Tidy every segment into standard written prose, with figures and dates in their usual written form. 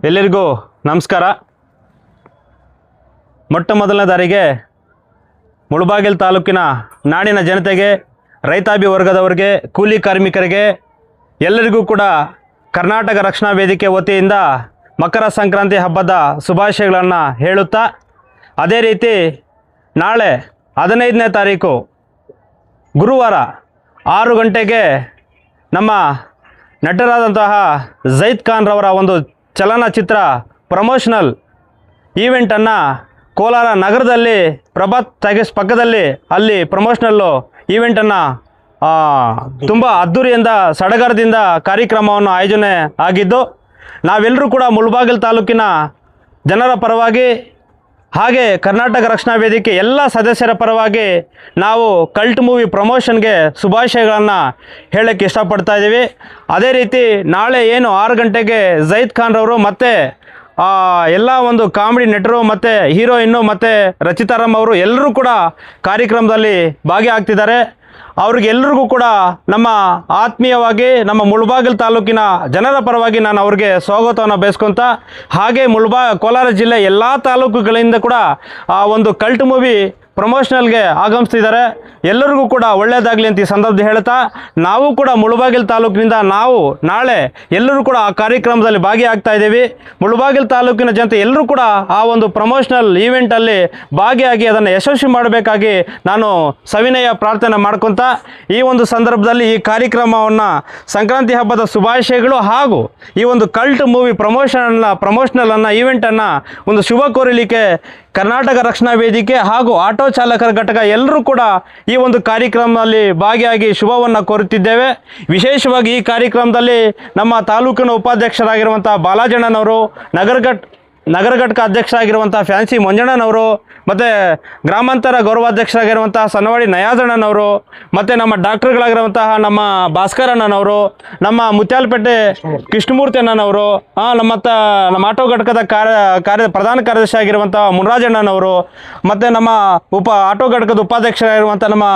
ಎಲ್ಲರಿಗೂ ನಮಸ್ಕಾರ. ಮೊಟ್ಟ ಮೊದಲನೇದಾರಿಗೆ ಮುಳಬಾಗಿಲು ತಾಲೂಕಿನ ನಾಡಿನ ಜನತೆಗೆ, ರೈತಾಪಿ ವರ್ಗದವರಿಗೆ, ಕೂಲಿ ಕಾರ್ಮಿಕರಿಗೆ ಎಲ್ಲರಿಗೂ ಕೂಡ ಕರ್ನಾಟಕ ರಕ್ಷಣಾ ವೇದಿಕೆ ವತಿಯಿಂದ ಮಕರ ಸಂಕ್ರಾಂತಿ ಹಬ್ಬದ ಶುಭಾಶಯಗಳನ್ನು ಹೇಳುತ್ತಾ, ಅದೇ ರೀತಿ ನಾಳೆ 15ನೇ ತಾರೀಕು ಗುರುವಾರ 6 ಗಂಟೆಗೆ ನಮ್ಮ ನಟರಾದಂತಹ ಝೈದ್ ಖಾನ್ ರವರ ಒಂದು ಚಲನಚಿತ್ರ ಪ್ರಮೋಷನಲ್ ಈವೆಂಟನ್ನು ಕೋಲಾರ ನಗರದಲ್ಲಿ ಪ್ರಭಾತ್ ಟಾಕೀಸ್ ಪಕ್ಕದಲ್ಲಿ ಅಲ್ಲಿ ಪ್ರಮೋಷನಲ್ಲು ಈವೆಂಟನ್ನು ತುಂಬ ಅದ್ಧೂರಿಯಿಂದ ಸಡಗರದಿಂದ ಕಾರ್ಯಕ್ರಮವನ್ನು ಆಯೋಜನೆ ಆಗಿದ್ದು, ನಾವೆಲ್ಲರೂ ಕೂಡ ಮುಳಬಾಗಿಲು ತಾಲೂಕಿನ ಜನರ ಪರವಾಗಿ ಹಾಗೆ ಕರ್ನಾಟಕ ರಕ್ಷಣಾ ವೇದಿಕೆ ಎಲ್ಲ ಸದಸ್ಯರ ಪರವಾಗಿ ನಾವು ಕಲ್ಟ್ ಮೂವಿ ಪ್ರಮೋಷನ್ಗೆ ಶುಭಾಶಯಗಳನ್ನು ಹೇಳೋಕ್ಕೆ ಇಷ್ಟಪಡ್ತಾ ಇದ್ದೀವಿ. ಅದೇ ರೀತಿ ನಾಳೆ ಏನು 6 ಗಂಟೆಗೆ ಝೈದ್ ಖಾನ್ ರವರು ಮತ್ತು ಎಲ್ಲ ಒಂದು ಕಾಮಿಡಿ ನಟರು ಮತ್ತು ಹೀರೋಯಿನ್ನು ಮತ್ತು ರಚಿತಾರಾಮ್ ಅವರು ಎಲ್ಲರೂ ಕೂಡ ಕಾರ್ಯಕ್ರಮದಲ್ಲಿ ಭಾಗಿಯಾಗ್ತಿದ್ದಾರೆ. ಅವ್ರಿಗೆಲ್ಲರಿಗೂ ಕೂಡ ನಮ್ಮ ಆತ್ಮೀಯವಾಗಿ ನಮ್ಮ ಮುಳಬಾಗಿಲು ತಾಲೂಕಿನ ಜನರ ಪರವಾಗಿ ನಾನು ಅವ್ರಿಗೆ ಸ್ವಾಗತವನ್ನು ಬಯಸ್ಕೊತ, ಹಾಗೆ ಕೋಲಾರ ಜಿಲ್ಲೆ ಎಲ್ಲ ತಾಲೂಕುಗಳಿಂದ ಕೂಡ ಆ ಒಂದು ಕಲ್ಟ್ ಮೂವಿ ಪ್ರಮೋಷನಲ್ಗೆ ಆಗಮಿಸ್ತಿದ್ದಾರೆ. ಎಲ್ಲರಿಗೂ ಕೂಡ ಒಳ್ಳೆಯದಾಗಲಿ ಅಂತ ಈ ಸಂದರ್ಭದಲ್ಲಿ ಹೇಳ್ತಾ, ನಾವು ಕೂಡ ಮುಳಬಾಗಿಲು ತಾಲೂಕಿನಿಂದ ನಾವು ನಾಳೆ ಎಲ್ಲರೂ ಕೂಡ ಆ ಕಾರ್ಯಕ್ರಮದಲ್ಲಿ ಭಾಗಿಯಾಗ್ತಾ ಇದ್ದೀವಿ. ಮುಳಬಾಗಿಲು ತಾಲೂಕಿನ ಜನತೆ ಎಲ್ಲರೂ ಕೂಡ ಆ ಒಂದು ಪ್ರಮೋಷನಲ್ ಈವೆಂಟಲ್ಲಿ ಭಾಗಿಯಾಗಿ ಅದನ್ನು ಯಶಸ್ವಿ ಮಾಡಬೇಕಾಗಿ ನಾನು ಸವಿನಯ ಪ್ರಾರ್ಥನೆ ಮಾಡ್ಕೊತ, ಈ ಒಂದು ಸಂದರ್ಭದಲ್ಲಿ ಈ ಕಾರ್ಯಕ್ರಮವನ್ನು ಸಂಕ್ರಾಂತಿ ಹಬ್ಬದ ಶುಭಾಶಯಗಳು ಹಾಗೂ ಈ ಒಂದು ಕಲ್ಟ್ ಮೂವಿ ಪ್ರಮೋಷನಲನ್ನು ಈವೆಂಟನ್ನು ಒಂದು ಶುಭ ಕೋರಲಿಕ್ಕೆ ಕರ್ನಾಟಕ ರಕ್ಷಣಾ ವೇದಿಕೆ ಹಾಗೂ ಆಟೋ ಚಾಲಕರ ಘಟಕ ಎಲ್ಲರೂ ಕೂಡ ಈ ಒಂದು ಕಾರ್ಯಕ್ರಮದಲ್ಲಿ ಭಾಗಿಯಾಗಿ ಶುಭವನ್ನು ಕೋರುತ್ತಿದ್ದೇವೆ. ವಿಶೇಷವಾಗಿ ಈ ಕಾರ್ಯಕ್ರಮದಲ್ಲಿ ನಮ್ಮ ತಾಲೂಕಿನ ಉಪಾಧ್ಯಕ್ಷರಾಗಿರುವಂಥ ಬಾಲಾಜಣ್ಣನವರು, ನಗರ ಘಟಕ ಅಧ್ಯಕ್ಷರಾಗಿರುವಂಥ ಫ್ಯಾನ್ಸಿ ಮಂಜಣ್ಣನವರು, ಮತ್ತು ಗ್ರಾಮಾಂತರ ಗೌರವಾಧ್ಯಕ್ಷರಾಗಿರುವಂಥ ಸನ್ನವಾಡಿ ನಯಾಜಣ್ಣನವರು, ಮತ್ತು ನಮ್ಮ ಡಾಕ್ಟರ್ಗಳಾಗಿರುವಂತಹ ನಮ್ಮ ಭಾಸ್ಕರಣ್ಣನವರು, ನಮ್ಮ ಮುತ್ಯಾಲಪೇಟೆ ಕೃಷ್ಣಮೂರ್ತಿ ಅಣ್ಣನವರು, ನಮ್ಮ ಆಟೋ ಘಟಕದ ಪ್ರಧಾನ ಕಾರ್ಯದರ್ಶಿ ಆಗಿರುವಂಥ ಮುನರಾಜಣ್ಣನವರು, ಮತ್ತು ನಮ್ಮ ಆಟೋ ಘಟಕದ ಉಪಾಧ್ಯಕ್ಷರಾಗಿರುವಂಥ ನಮ್ಮ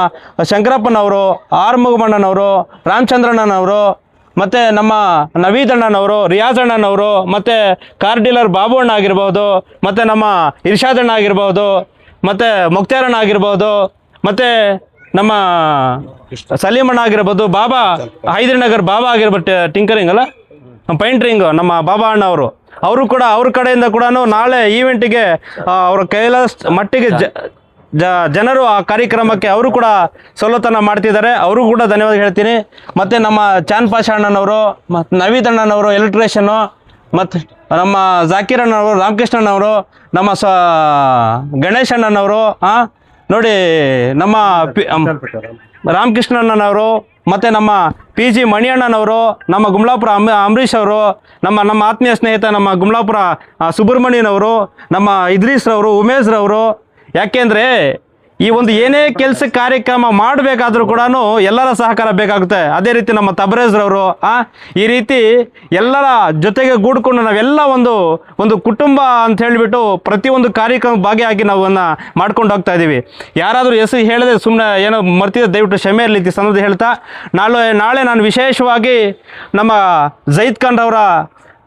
ಶಂಕರಪ್ಪನವರು, ಆರ್ಮುಗಮಣ್ಣನವರು, ರಾಮಚಂದ್ರಣ್ಣನವರು, ಮತ್ತು ನಮ್ಮ ನವೀದ್ ಅಣ್ಣನವರು, ರಿಯಾಜ್ ಅಣ್ಣನವರು, ಮತ್ತು ಕಾರ್ ಡೀಲರ್ ಬಾಬು ಅಣ್ಣ ಆಗಿರ್ಬೋದು, ಮತ್ತು ನಮ್ಮ ಇರ್ಷಾದ್ ಅಣ್ಣ ಆಗಿರ್ಬೋದು, ಮತ್ತು ಮುಕ್ತಾರ್ ಅಣ್ಣ ಆಗಿರ್ಬೋದು, ಮತ್ತು ನಮ್ಮ ಸಲೀಮಣ್ಣ ಆಗಿರ್ಬೋದು, ಬಾಬಾ ಹೈದರಿನಗರ್ ಬಾಬಾ ಆಗಿರ್ಬೋದು, ಟಿಂಕರಿಂಗ್ ಅಲ್ಲ ಪೈಂಟ್ರಿಂಗು ನಮ್ಮ ಬಾಬಾ ಅಣ್ಣವರು, ಅವರು ಕೂಡ ಅವ್ರ ಕಡೆಯಿಂದ ಕೂಡ ನಾಳೆ ಈವೆಂಟಿಗೆ ಅವರ ಕೈಲಾದ ಮಟ್ಟಿಗೆ ಜನರು ಆ ಕಾರ್ಯಕ್ರಮಕ್ಕೆ ಅವರು ಕೂಡ ಸವಲತ್ತನ್ನು ಮಾಡ್ತಿದ್ದಾರೆ. ಅವರು ಕೂಡ ಧನ್ಯವಾದ ಹೇಳ್ತೀನಿ. ಮತ್ತು ನಮ್ಮ ಚಾನ್ ಪಾಷಾ ಅಣ್ಣನವರು, ಮತ್ತು ನವೀದ್ ಅಣ್ಣನವರು ಎಲೆಕ್ಟ್ರಿಷಿಯನ್ನು, ಮತ್ತು ನಮ್ಮ ಜಾಕೀರ್ ಅಣ್ಣನವರು, ರಾಮಕೃಷ್ಣನವರು, ನಮ್ಮ ಗಣೇಶ್ ಅಣ್ಣನವರು, ನೋಡಿ ನಮ್ಮ ರಾಮಕೃಷ್ಣಣ್ಣನವರು, ಮತ್ತು ನಮ್ಮ PG ಮಣಿ ಅಣ್ಣನವರು, ನಮ್ಮ ಗುಮ್ಲಾಪುರ ಅಂಬರೀಷ್ ಅವರು, ನಮ್ಮ ಆತ್ಮೀಯ ಸ್ನೇಹಿತ ನಮ್ಮ ಗುಮ್ಲಾಪುರ ಸುಬ್ರಹ್ಮಣ್ಯನವರು, ನಮ್ಮ ಇದ್ರೀಸ್ರವರು, ಉಮೇಶ್ರವರು. ಯಾಕೆಂದರೆ ಈ ಒಂದು ಏನೇ ಕೆಲಸ ಕಾರ್ಯಕ್ರಮ ಮಾಡಬೇಕಾದ್ರೂ ಕೂಡ ಎಲ್ಲರ ಸಹಕಾರ ಬೇಕಾಗುತ್ತೆ. ಅದೇ ರೀತಿ ನಮ್ಮ ತಬರೇಜ್ರವರು ಈ ರೀತಿ ಎಲ್ಲರ ಜೊತೆಗೆ ಗೂಡ್ಕೊಂಡು ನಾವೆಲ್ಲ ಒಂದು ಕುಟುಂಬ ಅಂತ ಹೇಳಿಬಿಟ್ಟು ಪ್ರತಿಯೊಂದು ಕಾರ್ಯಕ್ರಮ ಭಾಗಿಯಾಗಿ ನಾವು ಮಾಡ್ಕೊಂಡು ಹೋಗ್ತಾ ಇದ್ದೀವಿ. ಯಾರಾದರೂ ಹೆಸರು ಹೇಳಿದ್ರೆ ಸುಮ್ಮನೆ ಏನೋ ಮರ್ತಿದ್ದೆ, ದಯವಿಟ್ಟು ಕ್ಷಮೆ ಇರಲಿ ಅಂತ ಸಂದರ್ಭ ಹೇಳ್ತಾ, ನಾಳೆ ನಾನು ವಿಶೇಷವಾಗಿ ನಮ್ಮ ಝೈದ್ ಖಾನ್ ಅವರ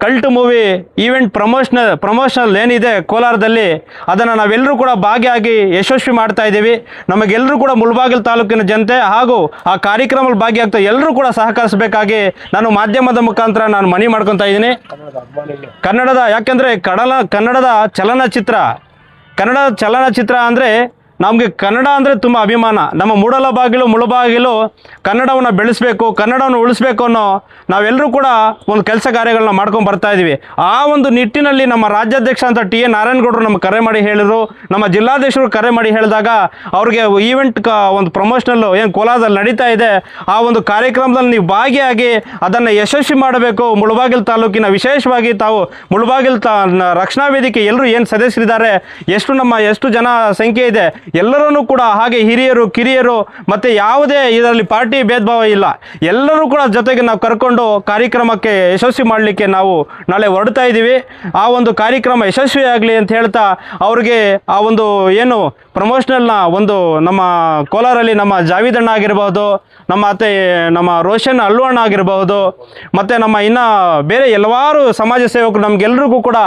ಕಲ್ಟ್ ಮೂವಿ ಈವೆಂಟ್ ಪ್ರಮೋಷನಲ್ ಏನಿದೆ ಕೋಲಾರದಲ್ಲಿ, ಅದನ್ನು ನಾವೆಲ್ಲರೂ ಕೂಡ ಭಾಗಿಯಾಗಿ ಯಶಸ್ವಿ ಮಾಡ್ತಾ ಇದ್ದೀವಿ. ನಮಗೆಲ್ಲರೂ ಕೂಡ ಮುಳಬಾಗಿಲು ತಾಲೂಕಿನ ಜನತೆ ಹಾಗೂ ಆ ಕಾರ್ಯಕ್ರಮದಲ್ಲಿ ಭಾಗಿಯಾಗ್ತಾ ಎಲ್ಲರೂ ಕೂಡ ಸಹಕರಿಸಬೇಕಾಗಿ ನಾನು ಮಾಧ್ಯಮದ ಮುಖಾಂತರ ನಾನು ಮನವಿ ಮಾಡ್ಕೊತಾ ಇದ್ದೀನಿ. ಯಾಕೆಂದರೆ ಕನ್ನಡದ ಚಲನಚಿತ್ರ ಅಂದರೆ ನಮಗೆ ಕನ್ನಡ ಅಂದರೆ ತುಂಬ ಅಭಿಮಾನ. ನಮ್ಮ ಮುಳಬಾಗಿಲು ಕನ್ನಡವನ್ನು ಬೆಳೆಸಬೇಕು, ಕನ್ನಡವನ್ನು ಉಳಿಸ್ಬೇಕು ಅನ್ನೋ ನಾವೆಲ್ಲರೂ ಕೂಡ ಒಂದು ಕೆಲಸ ಕಾರ್ಯಗಳನ್ನ ಮಾಡ್ಕೊಂಡು ಬರ್ತಾ ಇದ್ದೀವಿ. ಆ ಒಂದು ನಿಟ್ಟಿನಲ್ಲಿ ನಮ್ಮ ರಾಜ್ಯಾಧ್ಯಕ್ಷ ಅಂತ ಟಿ ಎ ನಾರಾಯಣಗೌಡರು ನಮಗೆ ಕರೆ ಮಾಡಿ ಹೇಳಿದರು. ನಮ್ಮ ಜಿಲ್ಲಾಧ್ಯಕ್ಷರು ಕರೆ ಮಾಡಿ ಹೇಳಿದಾಗ ಅವ್ರಿಗೆ ಈವೆಂಟ್ ಒಂದು ಪ್ರಮೋಷನಲ್ಲು ಏನು ಕೋಲಾರದಲ್ಲಿ ನಡೀತಾ ಇದೆ, ಆ ಒಂದು ಕಾರ್ಯಕ್ರಮದಲ್ಲಿ ನೀವು ಭಾಗಿಯಾಗಿ ಅದನ್ನು ಯಶಸ್ವಿ ಮಾಡಬೇಕು. ಮುಳಬಾಗಿಲು ತಾಲೂಕಿನ ವಿಶೇಷವಾಗಿ ತಾವು ಮುಳಬಾಗಿಲು ರಕ್ಷಣಾ ವೇದಿಕೆ ಎಲ್ಲರೂ ಏನು ಸದಸ್ಯರಿದ್ದಾರೆ, ಎಷ್ಟು ಜನ ಸಂಖ್ಯೆ ಇದೆ, ಎಲ್ಲರನ್ನೂ ಕೂಡ ಹಾಗೆ ಹಿರಿಯರು ಕಿರಿಯರು ಮತ್ತು ಯಾವುದೇ ಇದರಲ್ಲಿ ಪಾರ್ಟಿ ಭೇದ ಭಾವ ಇಲ್ಲ, ಎಲ್ಲರೂ ಕೂಡ ಜೊತೆಗೆ ನಾವು ಕರ್ಕೊಂಡು ಕಾರ್ಯಕ್ರಮಕ್ಕೆ ಯಶಸ್ವಿ ಮಾಡಲಿಕ್ಕೆ ನಾವು ನಾಳೆ ಹೊರಡ್ತಾ ಇದ್ದೀವಿ. ಆ ಒಂದು ಕಾರ್ಯಕ್ರಮ ಯಶಸ್ವಿಯಾಗಲಿ ಅಂತ ಹೇಳ್ತಾ ಅವ್ರಿಗೆ ಆ ಒಂದು ಏನು ಪ್ರಮೋಷನಲ್ನ ಒಂದು ನಮ್ಮ ಕೋಲಾರಲ್ಲಿ ನಮ್ಮ ಜಾವಿದಣ್ಣ ಆಗಿರ್ಬೋದು, ನಮ್ಮ ರೋಷನ್ ಅಲ್ವಣ್ಣ ಆಗಿರಬಹುದು, ಮತ್ತು ನಮ್ಮ ಇನ್ನು ಬೇರೆ ಹಲವಾರು ಸಮಾಜ ಸೇವಕರು ನಮಗೆಲ್ಲರಿಗೂ ಕೂಡ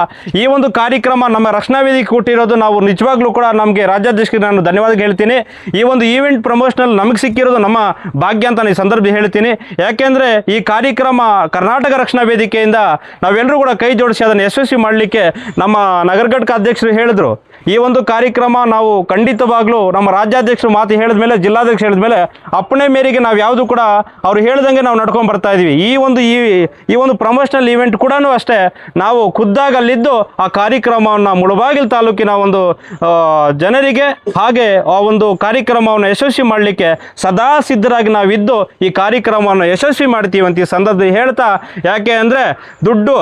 ಈ ಒಂದು ಕಾರ್ಯಕ್ರಮ ನಮ್ಮ ರಕ್ಷಣಾ ವೇದಿಕೆ ಕೊಟ್ಟಿರೋದು ನಾವು ನಿಜವಾಗ್ಲೂ ಕೂಡ ನಮಗೆ ರಾಜ್ಯಾಧ್ಯಕ್ಷರಿಗೆ ನಾನು ಧನ್ಯವಾದ ಹೇಳ್ತೀನಿ. ಈ ಒಂದು ಈವೆಂಟ್ ಪ್ರಮೋಷನಲ್ ನಮಗೆ ಸಿಕ್ಕಿರೋದು ನಮ್ಮ ಭಾಗ್ಯ ಅಂತ ಈ ಸಂದರ್ಭದಲ್ಲಿ ಹೇಳ್ತೀನಿ. ಯಾಕೆಂದರೆ ಈ ಕಾರ್ಯಕ್ರಮ ಕರ್ನಾಟಕ ರಕ್ಷಣಾ ವೇದಿಕೆಯಿಂದ ನಾವೆಲ್ಲರೂ ಕೂಡ ಕೈ ಜೋಡಿಸಿ ಅದನ್ನು ಯಶಸ್ವಿ ಮಾಡಲಿಕ್ಕೆ ನಮ್ಮ ನಗರ ಘಟಕ ಅಧ್ಯಕ್ಷರು ಹೇಳಿದ್ರು. ಈ ಒಂದು ಕಾರ್ಯಕ್ರಮ ನಾವು ಖಂಡಿತವಾಗ್ಲೂ ನಮ್ಮ ರಾಜ್ಯಾಧ್ಯಕ್ಷರು ಮಾತು ಹೇಳಿದ ಮೇಲೆ, ಜಿಲ್ಲಾಧ್ಯಕ್ಷರು ಹೇಳಿದ ಮೇಲೆ ಅಪ್ಪಣೆ ಮೇರೆಗೆ ನಾವು ಯಾವುದು ಕೂಡ ಅವ್ರು ಹೇಳ್ದಂಗೆ ನಾವು ನಡ್ಕೊಂಡು ಬರ್ತಾ ಇದ್ದೀವಿ. ಈ ಒಂದು ಪ್ರಮೋಷನಲ್ ಈವೆಂಟ್ ಕೂಡ ಅಷ್ಟೇ, ನಾವು ಖುದ್ದಾಗಿ ಅಲ್ಲಿದ್ದು ಆ ಕಾರ್ಯಕ್ರಮವನ್ನು ಮುಳಬಾಗಿಲು ತಾಲೂಕಿನ ಒಂದು ಜನರಿಗೆ ಹಾಗೆ ಆ ಒಂದು ಕಾರ್ಯಕ್ರಮವನ್ನು ಯಶಸ್ವಿ ಮಾಡಲಿಕ್ಕೆ ಸದಾ ಸಿದ್ಧರಾಗಿ ನಾವಿದ್ದು ಈ ಕಾರ್ಯಕ್ರಮವನ್ನು ಯಶಸ್ವಿ ಮಾಡ್ತೀವಿ ಅಂತ ಈ ಸಂದರ್ಭದಲ್ಲಿ ಹೇಳ್ತಾ, ಯಾಕೆ ಅಂದರೆ ದುಡ್ಡು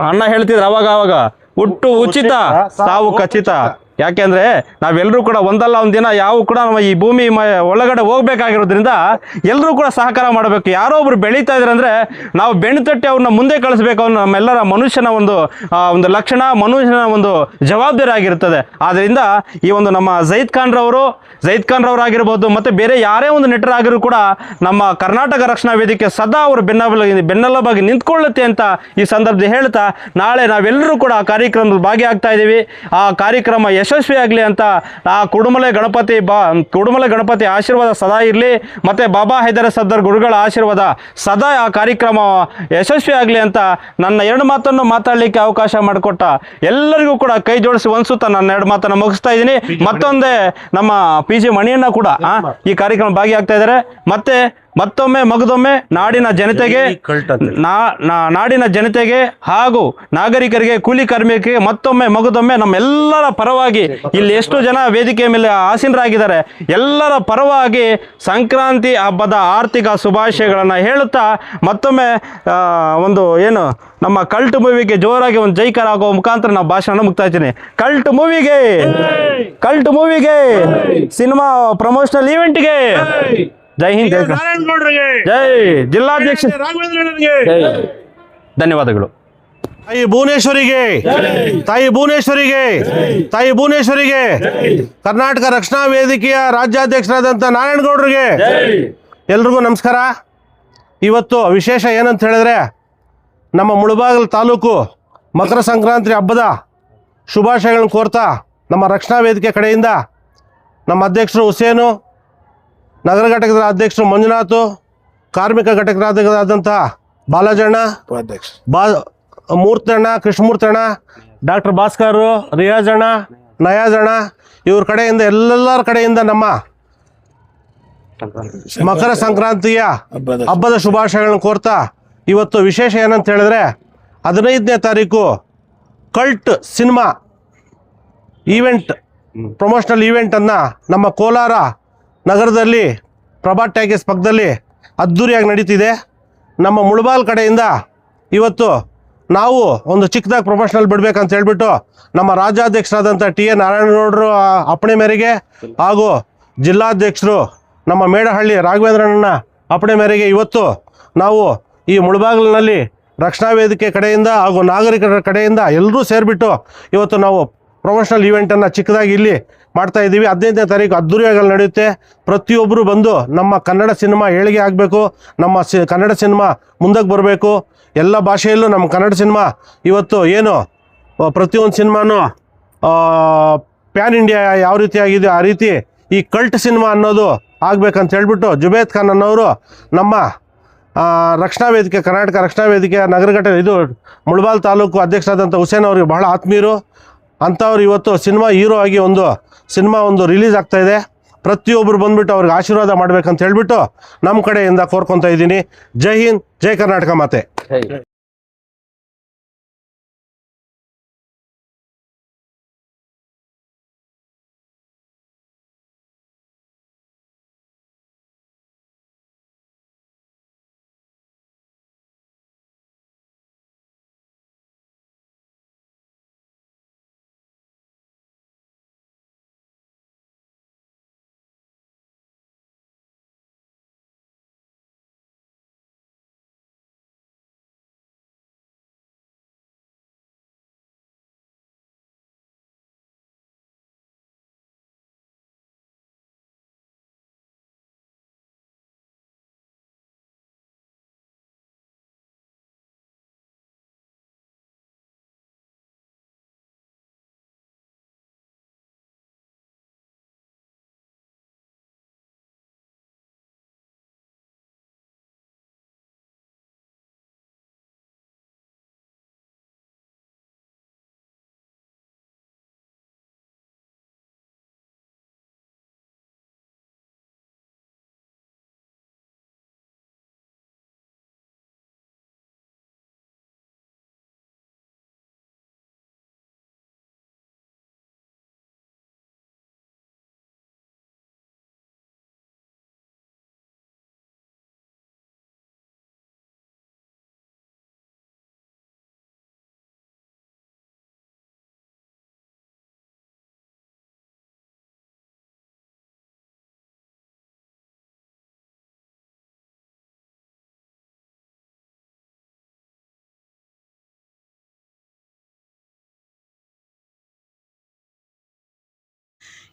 ಅಣ್ಣ ಹೇಳ್ತಿದ್ರು ಅವಾಗ ಹುಟ್ಟು ಉಚಿತ ಸಾವು ಖಚಿತ. ಯಾಕೆಂದರೆ ನಾವೆಲ್ಲರೂ ಕೂಡ ಒಂದಲ್ಲ ಒಂದು ದಿನ ಯಾವ ಕೂಡ ನಮ್ಮ ಈ ಭೂಮಿ ಒಳಗಡೆ ಹೋಗ್ಬೇಕಾಗಿರೋದ್ರಿಂದ ಎಲ್ಲರೂ ಕೂಡ ಸಹಕಾರ ಮಾಡಬೇಕು. ಯಾರೋ ಒಬ್ರು ಬೆಳೀತಾ ಇದ್ದಾರೆ ಅಂದರೆ ನಾವು ಬೆನ್ನು ತಟ್ಟಿ ಅವ್ರನ್ನ ಮುಂದೆ ಕಳಿಸ್ಬೇಕು. ಅವ್ರು ನಮ್ಮೆಲ್ಲರ ಮನುಷ್ಯನ ಒಂದು ಲಕ್ಷಣ, ಮನುಷ್ಯನ ಒಂದು ಜವಾಬ್ದಾರಿ ಆಗಿರ್ತದೆ. ಆದ್ದರಿಂದ ಈ ಒಂದು ನಮ್ಮ ಜೈದ್ ಖಾನ್ ರವರಾಗಿರ್ಬೋದು ಮತ್ತು ಬೇರೆ ಯಾರೇ ಒಂದು ನೆಟ್ಟರಾಗಿರೂ ಕೂಡ ನಮ್ಮ ಕರ್ನಾಟಕ ರಕ್ಷಣಾ ವೇದಿಕೆ ಸದಾ ಅವರು ಬೆನ್ನೆಲುಬಾಗಿ ನಿಂತ್ಕೊಳ್ಳುತ್ತೆ ಅಂತ ಈ ಸಂದರ್ಭದಲ್ಲಿ ಹೇಳ್ತಾ, ನಾಳೆ ನಾವೆಲ್ಲರೂ ಕೂಡ ಆ ಕಾರ್ಯಕ್ರಮದಲ್ಲಿ ಭಾಗಿಯಾಗ್ತಾ ಇದ್ದೀವಿ. ಆ ಕಾರ್ಯಕ್ರಮ ಯಶಸ್ವಿ ಆಗಲಿ ಅಂತ ಆ ಕುಡುಮಲೆ ಗಣಪತಿ ಆಶೀರ್ವಾದ ಸದಾ ಇರಲಿ, ಮತ್ತು ಬಾಬಾ ಹೈದರ ಸರ್ದಾರ್ ಗುರುಗಳ ಆಶೀರ್ವಾದ ಸದಾ ಆ ಕಾರ್ಯಕ್ರಮ ಯಶಸ್ವಿ ಆಗಲಿ ಅಂತ ನನ್ನ ಎರಡು ಮಾತನ್ನು ಮಾತಾಡಲಿಕ್ಕೆ ಅವಕಾಶ ಮಾಡಿಕೊಟ್ಟ ಎಲ್ಲರಿಗೂ ಕೂಡ ಕೈ ಜೋಡಿಸಿ ಒಂದ್ಸುತ್ತಾ ನನ್ನ ಎರಡು ಮಾತನ್ನು ಮುಗಿಸ್ತಾ ಇದ್ದೀನಿ. ಮತ್ತೊಂದೇ ನಮ್ಮ PG ಮಣಿಯಣ್ಣ ಕೂಡ ಈ ಕಾರ್ಯಕ್ರಮ ಭಾಗಿಯಾಗ್ತಾ ಇದ್ದಾರೆ. ಮತ್ತೊಮ್ಮೆ ನಾಡಿನ ಜನತೆಗೆ ಹಾಗೂ ನಾಗರಿಕರಿಗೆ, ಕೂಲಿ ಕಾರ್ಮಿಕರಿಗೆ ಮಗದೊಮ್ಮೆ ನಮ್ಮೆಲ್ಲರ ಪರವಾಗಿ ಇಲ್ಲಿ ಎಷ್ಟು ಜನ ವೇದಿಕೆ ಮೇಲೆ ಆಸೀನರಾಗಿದ್ದಾರೆ ಎಲ್ಲರ ಪರವಾಗಿ ಸಂಕ್ರಾಂತಿ ಹಬ್ಬದ ಆರ್ಥಿಕ ಶುಭಾಶಯಗಳನ್ನು ಹೇಳುತ್ತಾ ಮತ್ತೊಮ್ಮೆ ಏನು ನಮ್ಮ ಕಲ್ಟ್ ಮೂವಿಗೆ ಜೋರಾಗಿ ಒಂದು ಜೈಕಾರ ಆಗೋ ಮುಖಾಂತರ ನಾವು ಭಾಷಣ ಮುಕ್ತಾಯ್ತೀನಿ. ಕಲ್ಟ್ ಮೂವಿಗೆ ಸಿನಿಮಾ ಪ್ರಮೋಷನಲ್ ಈವೆಂಟ್ಗೆ ಜೈ ಹಿಂದ್, ಜೈ ಜಿಲ್ಲಾಧ್ಯಕ್ಷ, ಧನ್ಯವಾದಗಳು. ತಾಯಿ ಭುವನೇಶ್ವರಿಗೆ ಕರ್ನಾಟಕ ರಕ್ಷಣಾ ವೇದಿಕೆಯ ರಾಜ್ಯಾಧ್ಯಕ್ಷರಾದಂಥ ನಾರಾಯಣಗೌಡರಿಗೆ ಎಲ್ರಿಗೂ ನಮಸ್ಕಾರ. ಇವತ್ತು ವಿಶೇಷ ಏನಂತ ಹೇಳಿದ್ರೆ, ನಮ್ಮ ಮುಳಬಾಗಿಲು ತಾಲೂಕು ಮಕರ ಸಂಕ್ರಾಂತಿ ಹಬ್ಬದ ಶುಭಾಶಯಗಳನ್ನು ಕೋರ್ತಾ ನಮ್ಮ ರಕ್ಷಣಾ ವೇದಿಕೆ ಕಡೆಯಿಂದ ನಮ್ಮ ಅಧ್ಯಕ್ಷರು ಹುಸೇನು, ನಗರ ಘಟಕದ ಅಧ್ಯಕ್ಷರು ಮಂಜುನಾಥ್, ಕಾರ್ಮಿಕ ಘಟಕರಾದಂಥ ಬಾಲಜಣ್ಣ, ಮೂರ್ತಣ್ಣ, ಕೃಷ್ಣಮೂರ್ತಣ್ಣ, ಡಾಕ್ಟರ್ ಭಾಸ್ಕರ್, ರಿಯಾಜಣ್ಣ, ನಯಾಜಣ್ಣ, ಇವ್ರ ಕಡೆಯಿಂದ ಎಲ್ಲರ ಕಡೆಯಿಂದ ನಮ್ಮ ಮಕರ ಸಂಕ್ರಾಂತಿಯ ಹಬ್ಬದ ಶುಭಾಶಯಗಳನ್ನು ಕೋರ್ತಾ, ಇವತ್ತು ವಿಶೇಷ ಏನಂತ ಹೇಳಿದ್ರೆ 15ನೇ ತಾರೀಕು ಕಲ್ಟ್ ಸಿನಿಮಾ ಪ್ರಮೋಷನಲ್ ಈವೆಂಟನ್ನು ನಮ್ಮ ಕೋಲಾರ ನಗರದಲ್ಲಿ ಪ್ರಭಾ ಟ್ಯಾಗೇಸ್ ಪಕ್ಕದಲ್ಲಿ ಅದ್ಧೂರಿಯಾಗಿ ನಡೀತಿದೆ. ನಮ್ಮ ಮುಳಬಾಲ್ ಕಡೆಯಿಂದ ಇವತ್ತು ನಾವು ಒಂದು ಚಿಕ್ಕದಾಗಿ ಪ್ರೊಫೆಷನಲ್ ಬಿಡಬೇಕಂತ ಹೇಳ್ಬಿಟ್ಟು ನಮ್ಮ ರಾಜ್ಯಾಧ್ಯಕ್ಷರಾದಂಥ TN ನಾರಾಯಣಗೌಡರು ಅಪ್ಪಣೆ ಮೇರೆಗೆ ಹಾಗೂ ಜಿಲ್ಲಾಧ್ಯಕ್ಷರು ನಮ್ಮ ಮೇಡಹಳ್ಳಿ ರಾಘವೇಂದ್ರಣ್ಣ ಅಪ್ಪಣೆ ಮೇರೆಗೆ ಇವತ್ತು ನಾವು ಈ ಮುಳಬಾಗಿಲಿನಲ್ಲಿ ರಕ್ಷಣಾ ವೇದಿಕೆ ಕಡೆಯಿಂದ ಹಾಗೂ ನಾಗರಿಕರ ಕಡೆಯಿಂದ ಎಲ್ಲರೂ ಸೇರಿಬಿಟ್ಟು ಇವತ್ತು ನಾವು ಪ್ರೊಫೆಷನಲ್ ಈವೆಂಟನ್ನು ಚಿಕ್ಕದಾಗಿ ಇಲ್ಲಿ ಮಾಡ್ತಾ ಇದ್ದೀವಿ. 15ನೇ ತಾರೀಕು ಅದ್ದೂರಿಯಾಗಿ ನಡೆಯುತ್ತೆ. ಪ್ರತಿಯೊಬ್ಬರು ಬಂದು ನಮ್ಮ ಕನ್ನಡ ಸಿನಿಮಾ ಏಳಿಗೆ ಆಗಬೇಕು, ನಮ್ಮ ಕನ್ನಡ ಸಿನಿಮಾ ಮುಂದಕ್ಕೆ ಬರಬೇಕು. ಎಲ್ಲ ಭಾಷೆಯಲ್ಲೂ ನಮ್ಮ ಕನ್ನಡ ಸಿನಿಮಾ ಇವತ್ತು ಏನು ಪ್ರತಿಯೊಂದು ಸಿನಿಮಾನು ಪ್ಯಾನ್ ಇಂಡಿಯಾ ಯಾವ ರೀತಿ ಆಗಿದೆ ಆ ರೀತಿ ಈ ಕಲ್ಟ್ ಸಿನಿಮಾ ಅನ್ನೋದು ಆಗಬೇಕಂತ ಹೇಳ್ಬಿಟ್ಟು ಜುಬೇದ್ ಖಾನ್ ಅನ್ನೋರು ನಮ್ಮ ರಕ್ಷಣಾ ವೇದಿಕೆ, ಕರ್ನಾಟಕ ರಕ್ಷಣಾ ವೇದಿಕೆ ನಗರ ಘಟಕ ಮುಳಬಾಲ್ ತಾಲೂಕು ಅಧ್ಯಕ್ಷರಾದಂಥ ಹುಸೇನ್ ಅವ್ರಿಗೆ ಬಹಳ ಆತ್ಮೀಯರು. ಅಂಥವ್ರು ಇವತ್ತು ಸಿನಿಮಾ ಹೀರೋ ಆಗಿ ಒಂದು ರಿಲೀಸ್ ಆಗ್ತಾಯಿದೆ. ಪ್ರತಿಯೊಬ್ಬರು ಬಂದುಬಿಟ್ಟು ಅವ್ರಿಗೆ ಆಶೀರ್ವಾದ ಮಾಡಬೇಕಂತ ಹೇಳ್ಬಿಟ್ಟು ನಮ್ಮ ಕಡೆಯಿಂದ ಕೋರ್ಕೊತಾ ಇದ್ದೀನಿ. ಜೈ ಹಿಂದ್, ಜೈ ಕರ್ನಾಟಕ ಮಾತೆ.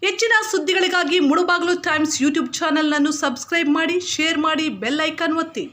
ಹೆಚ್ಚಿನ ಸುದ್ದಿಗಳಿಗಾಗಿ ಮುಳುಬಾಗಿಲು ಟೈಮ್ಸ್ ಯೂಟ್ಯೂಬ್ ಚಾನೆಲ್ನನ್ನು ಸಬ್ಸ್ಕ್ರೈಬ್ ಮಾಡಿ, ಶೇರ್ ಮಾಡಿ, ಬೆಲ್ ಐಕಾನ್ ಒತ್ತಿ.